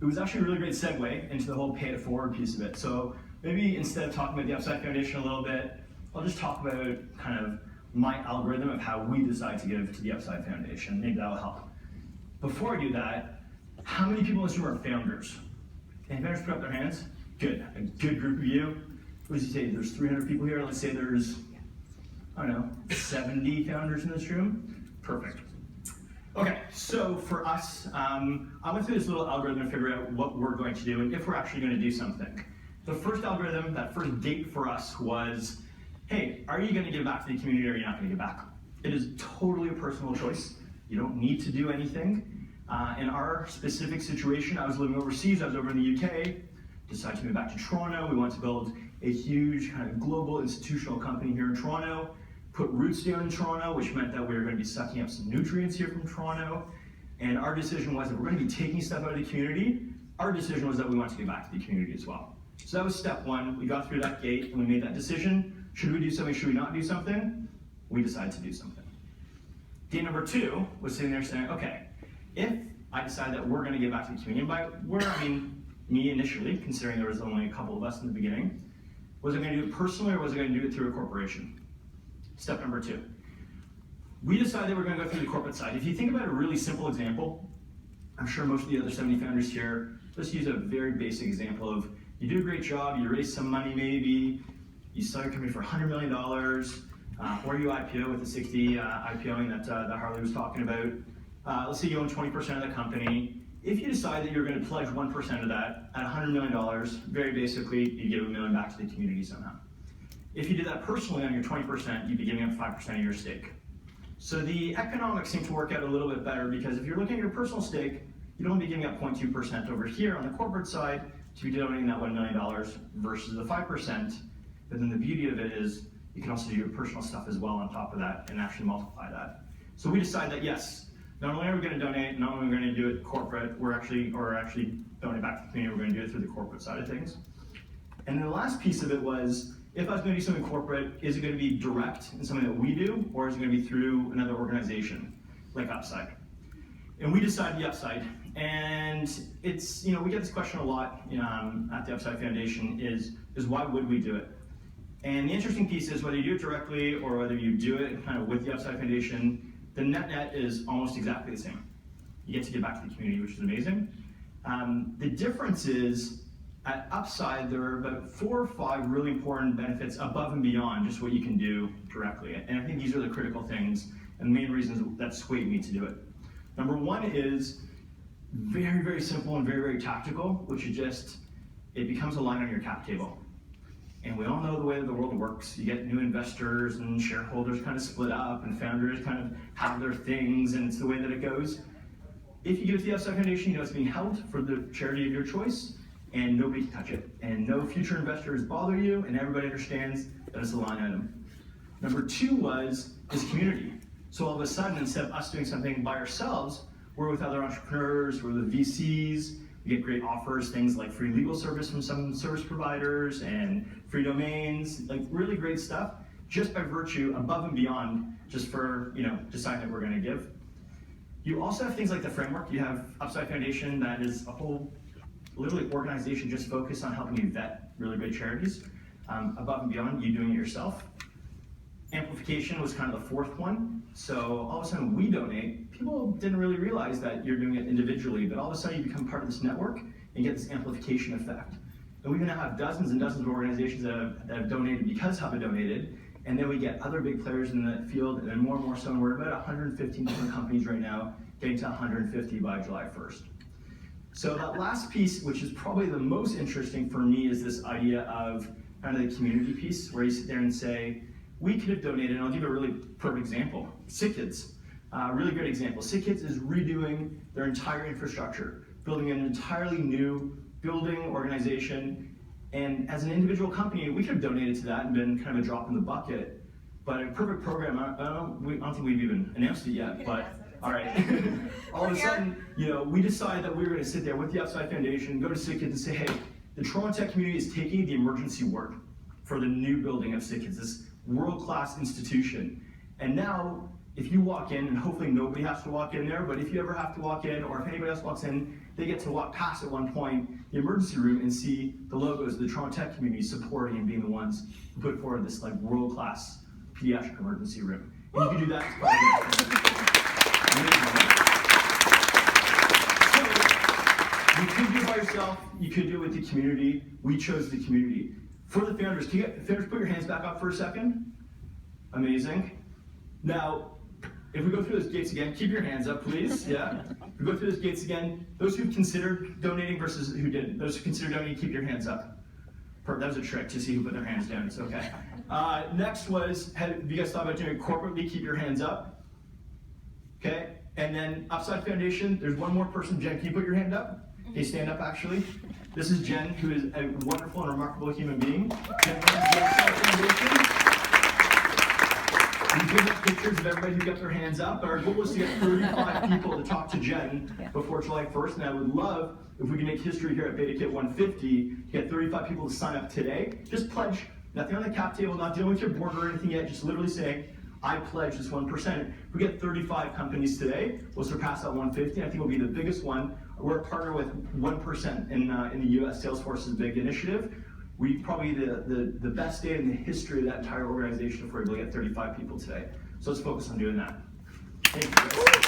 it was actually a really great segue into the whole pay it forward piece of it. So maybe instead of talking about the Upside Foundation a little bit, I'll just talk about kind of my algorithm of how we decide to give to the Upside Foundation. Maybe that'll help. Before I do that, how many people in this room are founders? Any founders put up their hands? Good, a good group of you. What does he say, there's 300 people here, let's say there's, I don't know, 70 founders in this room? Perfect. Okay, so for us, I went through this little algorithm to figure out what we're going to do and if we're actually going to do something. The first algorithm, that first gate for us was, hey, are you going to give back to the community or are you not going to give back? It is totally a personal choice. You don't need to do anything. In our specific situation, I was living overseas, I was over in the UK, decided to move back to Toronto. We wanted to build a huge kind of global institutional company here in Toronto, put roots down in Toronto, which meant that we were going to be sucking up some nutrients here from Toronto. And our decision was, if we're going to be taking stuff out of the community, our decision was that we wanted to give back to the community as well. So that was step one. We got through that gate and we made that decision. Should we do something, should we not do something? We decided to do something. Gate number two was sitting there saying, okay, if I decide that we're going to give back to the community, by we're, I mean me initially, considering there was only a couple of us in the beginning, was I going to do it personally or was I going to do it through a corporation? Step number two. We decided we're going to go through the corporate side. If you think about a really simple example, I'm sure most of the other 70 founders here, let's use a very basic example of you do a great job, you raise some money maybe, you sell your company for $100 million, or you IPO with the 60 IPOing that Harley was talking about. Let's say you own 20% of the company. If you decide that you're going to pledge 1% of that at $100 million, very basically, you give $1 million back to the community somehow. If you did that personally on your 20%, you'd be giving up 5% of your stake. So the economics seem to work out a little bit better because if you're looking at your personal stake, you'd only be giving up 0.2% over here on the corporate side to be donating that $1 million versus the 5%. But then the beauty of it is you can also do your personal stuff as well on top of that and actually multiply that. So we decided that yes, not only are we going to donate, not only are we going to do it corporate, we're actually donate back to the community, we're going to do it through the corporate side of things. And then the last piece of it was, if I was going to do something corporate, is it going to be direct in something that we do, or is it going to be through another organization, like Upside? And we decided the Upside. And it's, you know, we get this question a lot at the Upside Foundation is why would we do it? And the interesting piece is whether you do it directly or whether you do it kind of with the Upside Foundation, the net is almost exactly the same. You get to give back to the community, which is amazing. The difference is at Upside, there are about 4 or 5 really important benefits above and beyond just what you can do directly. And I think these are the critical things and the main reasons that swayed me to do it. Number one is very, very simple and very, very tactical, which is just, it becomes a line on your cap table. And we all know the way that the world works. You get new investors and shareholders kind of split up and founders kind of have their things and it's the way that it goes. If you give it to the Upside Foundation, you know it's being held for the charity of your choice and nobody can touch it. And no future investors bother you and everybody understands that it's a line item. Number two is community. So all of a sudden, instead of us doing something by ourselves, we're with other entrepreneurs, we're with VCs, we get great offers, things like free legal service from some service providers and free domains, like really great stuff, just by virtue above and beyond, just for deciding that we're going to give. You also have things like the framework. You have Upside Foundation that is a whole literally organization just focused on helping you vet really great charities. Above and beyond, you doing it yourself. Amplification was kind of the fourth one. So all of a sudden we donate. People didn't really realize that you're doing it individually, but all of a sudden you become part of this network and get this amplification effect. And we now have dozens and dozens of organizations that have donated because Hubba donated, and then we get other big players in the field, and then more and more so, and we're about 115 different companies right now, getting to 150 by July 1st. So that last piece, which is probably the most interesting for me, is this idea of kind of the community piece, where you sit there and say, we could have donated, and I'll give a really perfect example. Sick Kids, really great example. Sick Kids is redoing their entire infrastructure, building an entirely new building organization, and as an individual company, we could have donated to that and been kind of a drop in the bucket, but a perfect program, I don't think we've even announced it yet, but all right. All of a sudden, we decided that we were going to sit there with the Upside Foundation, go to Sick Kids and say, hey, the Toronto tech community is taking the emergency work for the new building of Sick Kids, this world-class institution. And now, if you walk in, and hopefully nobody has to walk in there, but if you ever have to walk in, or if anybody else walks in, they get to walk past at one point the emergency room and see the logos of the Toronto tech community supporting and being the ones who put forward this like world-class pediatric emergency room. And you can do that as part of the So you could do it by yourself, you could do it with the community. We chose the community. For the founders, can you get, founders, put your hands back up for a second? Amazing. Now, if we go through those gates again, keep your hands up, please. Yeah. If we go through those gates again, those who considered donating versus who didn't. Those who considered donating, keep your hands up. That was a trick to see who put their hands down. It's okay. Next was, have you guys thought about doing it corporately? Keep your hands up. Okay. And then Upside Foundation, there's one more person. Jen, can you put your hand up? Okay, stand up actually. This is Jen, who is a wonderful and remarkable human being. Jen runs the Upside Foundation. We give us pictures of everybody who got their hands up. Our goal was to get 35 people to talk to Jen before July 1st, and I would love if we can make history here at Beta Kit 150, get 35 people to sign up today. Just pledge, nothing on the cap table, not dealing with your board or anything yet, just literally saying, I pledge this 1%. If we get 35 companies today, we'll surpass that 150. I think it'll be the biggest one. We're a partner with 1% in the US, Salesforce's big initiative. We probably the best day in the history of that entire organization if we're able to get 35 people today. So let's focus on doing that. Thank you.